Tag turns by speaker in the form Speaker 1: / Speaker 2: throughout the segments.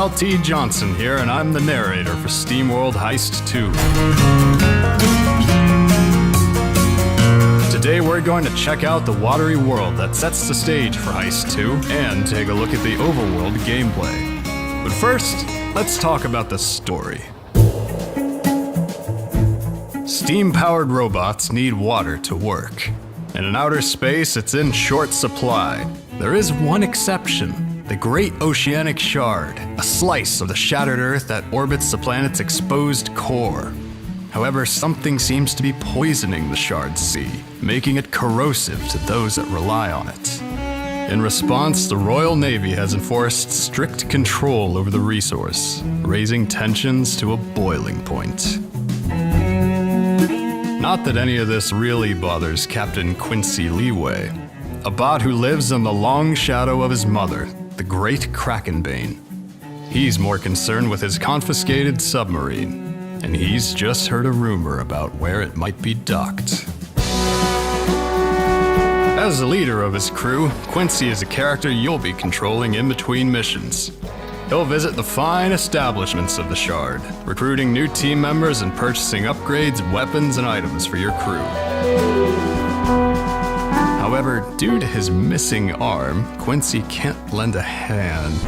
Speaker 1: Kyle T. Johnson here, and I'm the narrator for SteamWorld Heist 2. Today we're going to check out the watery world that sets the stage for Heist 2, and take a look at the overworld gameplay. But first, let's talk about the story. Steam-powered robots need water to work. And in outer space, it's in short supply. There is one exception, the Great Oceanic Shard, a slice of the shattered Earth that orbits the planet's exposed core. However, something seems to be poisoning the Shard's sea, making it corrosive to those that rely on it. In response, the Royal Navy has enforced strict control over the resource, raising tensions to a boiling point. Not that any of this really bothers Captain Quincy Leeway, a bot who lives in the long shadow of his mother, the Great Krakenbane. He's more concerned with his confiscated submarine, and he's just heard a rumor about where it might be docked. As the leader of his crew, Quincy is a character you'll be controlling in between missions. He'll visit the fine establishments of the Shard, recruiting new team members and purchasing upgrades, weapons, and items for your crew. However, due to his missing arm, Quincy can't lend a hand.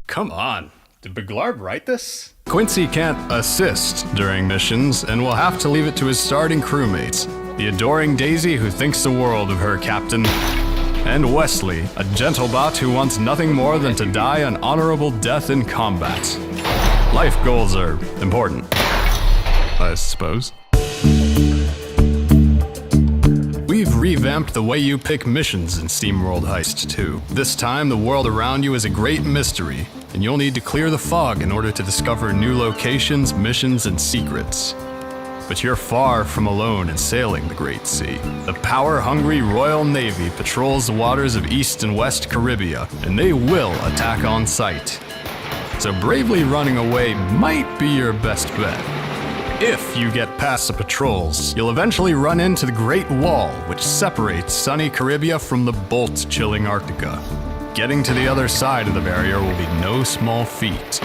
Speaker 1: Come on, did Beglarb write this? Quincy can't assist during missions, and will have to leave it to his starting crewmates, the adoring Daisy who thinks the world of her captain, and Wesley, a gentle bot who wants nothing more than to die an honorable death in combat. Life goals are important, I suppose. We've revamped the way you pick missions in SteamWorld Heist 2. This time, the world around you is a great mystery, and you'll need to clear the fog in order to discover new locations, missions, and secrets. But you're far from alone in sailing the Great Sea. The power-hungry Royal Navy patrols the waters of East and West Caribbean, and they will attack on sight. So bravely running away might be your best bet. If you get past the patrols, you'll eventually run into the Great Wall, which separates sunny Caribbean from the bolt-chilling Arctica. Getting to the other side of the barrier will be no small feat,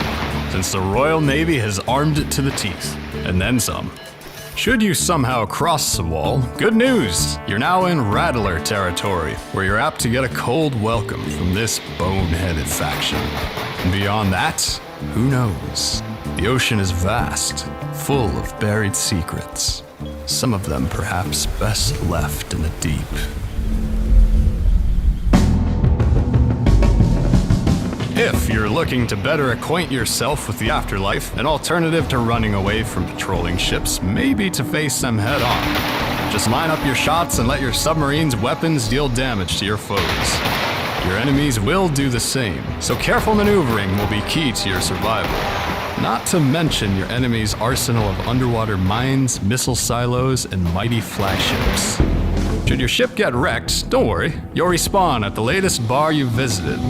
Speaker 1: since the Royal Navy has armed it to the teeth, and then some. Should you somehow cross the wall, good news! You're now in Rattler territory, where you're apt to get a cold welcome from this boneheaded faction. And beyond that, who knows? The ocean is vast, full of buried secrets. Some of them perhaps best left in the deep. If you're looking to better acquaint yourself with the afterlife, an alternative to running away from patrolling ships may be to face them head on. Just line up your shots and let your submarine's weapons deal damage to your foes. Your enemies will do the same, so careful maneuvering will be key to your survival. Not to mention your enemy's arsenal of underwater mines, missile silos, and mighty flagships. Should your ship get wrecked, don't worry, you'll respawn at the latest bar you've visited.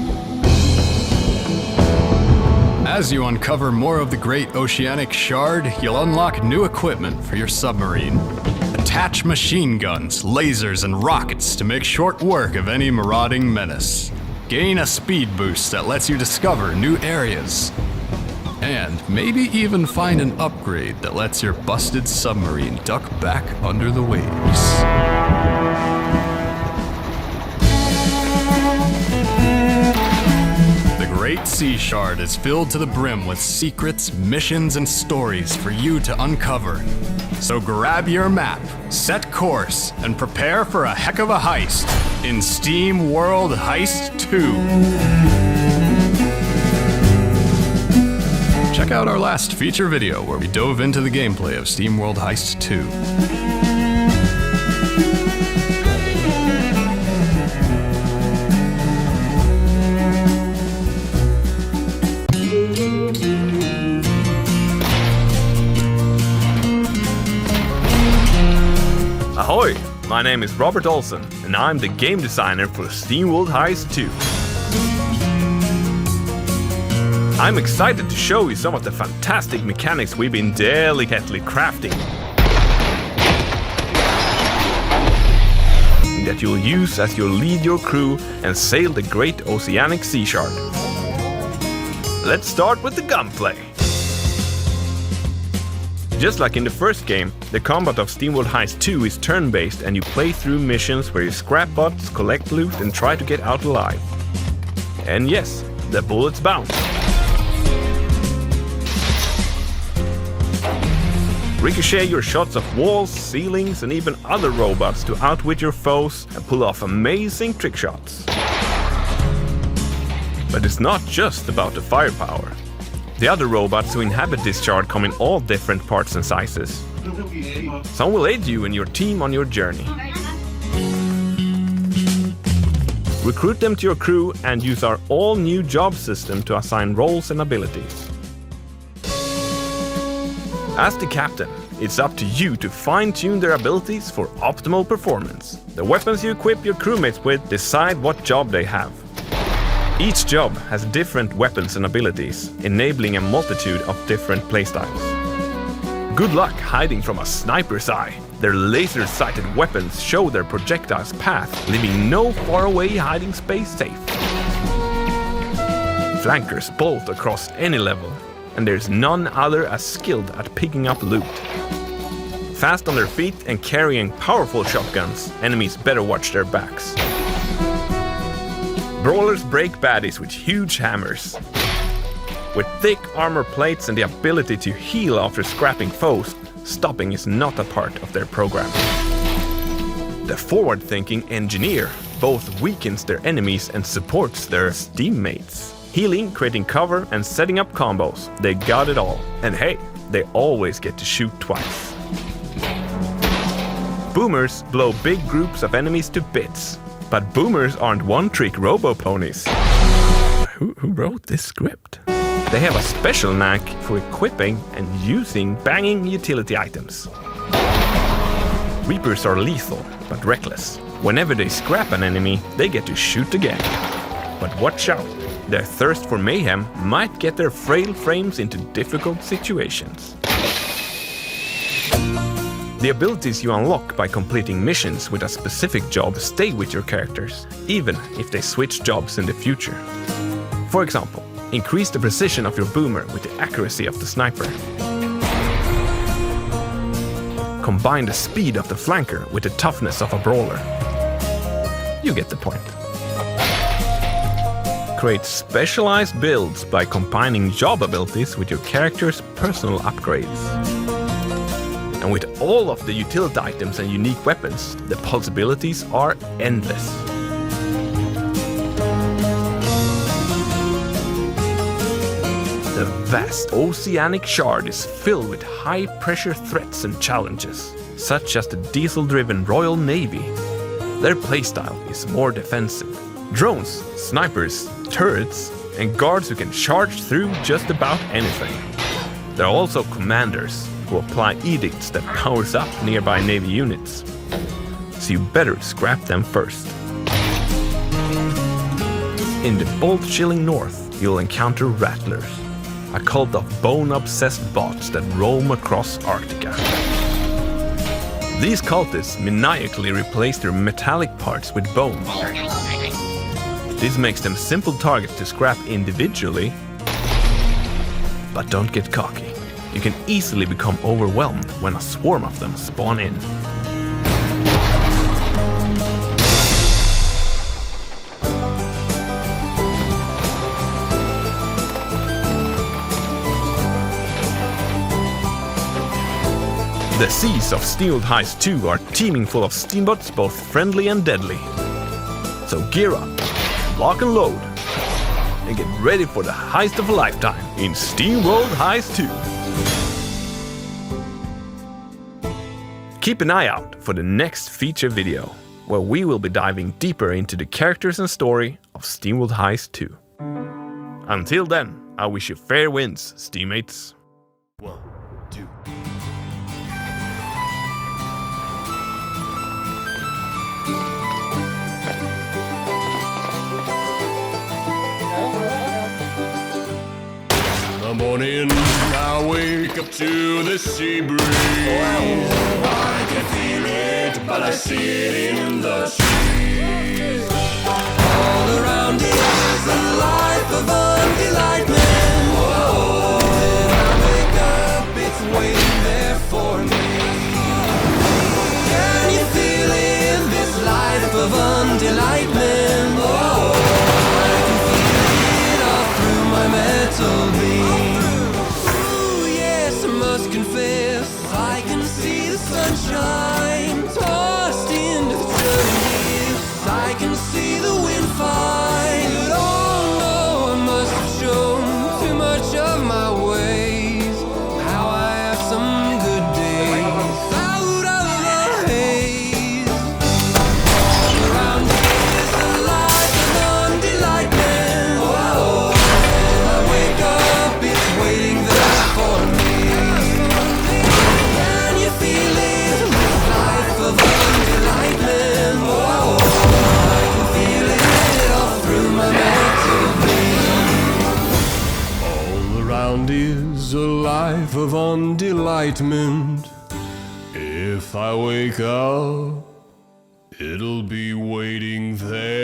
Speaker 1: As you uncover more of the Great Oceanic Shard, you'll unlock new equipment for your submarine. Attach machine guns, lasers, and rockets to make short work of any marauding menace. Gain a speed boost that lets you discover new areas. And maybe even find an upgrade that lets your busted submarine duck back under the waves. The Great Sea Shard is filled to the brim with secrets, missions, and stories for you to uncover. So grab your map, set course, and prepare for a heck of a heist in SteamWorld Heist 2. Check out our last feature video where we dove into the gameplay of SteamWorld Heist 2.
Speaker 2: Ahoy! My name is Robert Olsen, and I'm the game designer for SteamWorld Heist 2. I'm excited to show you some of the fantastic mechanics we've been delicately crafting that you'll use as you lead your crew and sail the Great Oceanic Sea Shard. Let's start with the gunplay. Just like in the first game, the combat of SteamWorld Heist 2 is turn-based and you play through missions where you scrap bots, collect loot and try to get out alive. And yes, the bullets bounce. Ricochet your shots of walls, ceilings and even other robots to outwit your foes and pull off amazing trick shots. But it's not just about the firepower. The other robots who inhabit this yard come in all different parts and sizes. Some will aid you and your team on your journey. Recruit them to your crew and use our all-new job system to assign roles and abilities. As the captain, it's up to you to fine-tune their abilities for optimal performance. The weapons you equip your crewmates with decide what job they have. Each job has different weapons and abilities, enabling a multitude of different playstyles. Good luck hiding from a sniper's eye. Their laser-sighted weapons show their projectile's path, leaving no faraway hiding space safe. Flankers bolt across any level, and there's none other as skilled at picking up loot. Fast on their feet and carrying powerful shotguns, enemies better watch their backs. Brawlers break baddies with huge hammers. With thick armor plates and the ability to heal after scrapping foes, stopping is not a part of their program. The forward-thinking engineer both weakens their enemies and supports their teammates. Healing, creating cover, and setting up combos. They got it all. And hey, they always get to shoot twice. Boomers blow big groups of enemies to bits. But boomers aren't one-trick robo-ponies. Who wrote this script? They have a special knack for equipping and using banging utility items. Reapers are lethal, but reckless. Whenever they scrap an enemy, they get to shoot again. But watch out, their thirst for mayhem might get their frail frames into difficult situations. The abilities you unlock by completing missions with a specific job stay with your characters, even if they switch jobs in the future. For example, increase the precision of your boomer with the accuracy of the sniper. Combine the speed of the flanker with the toughness of a brawler. You get the point. Create specialized builds by combining job abilities with your character's personal upgrades. And with all of the utility items and unique weapons, the possibilities are endless. The vast oceanic shard is filled with high-pressure threats and challenges, such as the diesel-driven Royal Navy. Their playstyle is more defensive. Drones, snipers, turrets, and guards who can charge through just about anything. There are also commanders, who apply edicts that powers up nearby Navy units. So you better scrap them first. In the bolt-chilling north, you'll encounter rattlers, a cult of bone-obsessed bots that roam across Arctica. These cultists maniacally replace their metallic parts with bone. This makes them simple targets to scrap individually, but don't get cocky. You can easily become overwhelmed when a swarm of them spawn in. The seas of SteamWorld Heist 2 are teeming full of steambots both friendly and deadly. So gear up, lock and load, and get ready for the heist of a lifetime in SteamWorld Heist 2. Keep an eye out for the next feature video, where we will be diving deeper into the characters and story of SteamWorld Heist 2. Until then, I wish you fair winds, Steammates.
Speaker 3: 1, 2. The morning I wake up to the sea breeze. I can feel it, but I see it in the trees. All around is a life of undelightment.
Speaker 4: and see the wind fight. But oh no, I must have shown too much of my ways. How I have some good days out of the haze. All around here is a life of undelightment. Oh, when I wake up, it's waiting there for me. Can you feel it? This life of undelightment. Oh, I can feel it all through my mental being. All around is a life of undelightment. If I wake up, it'll be waiting there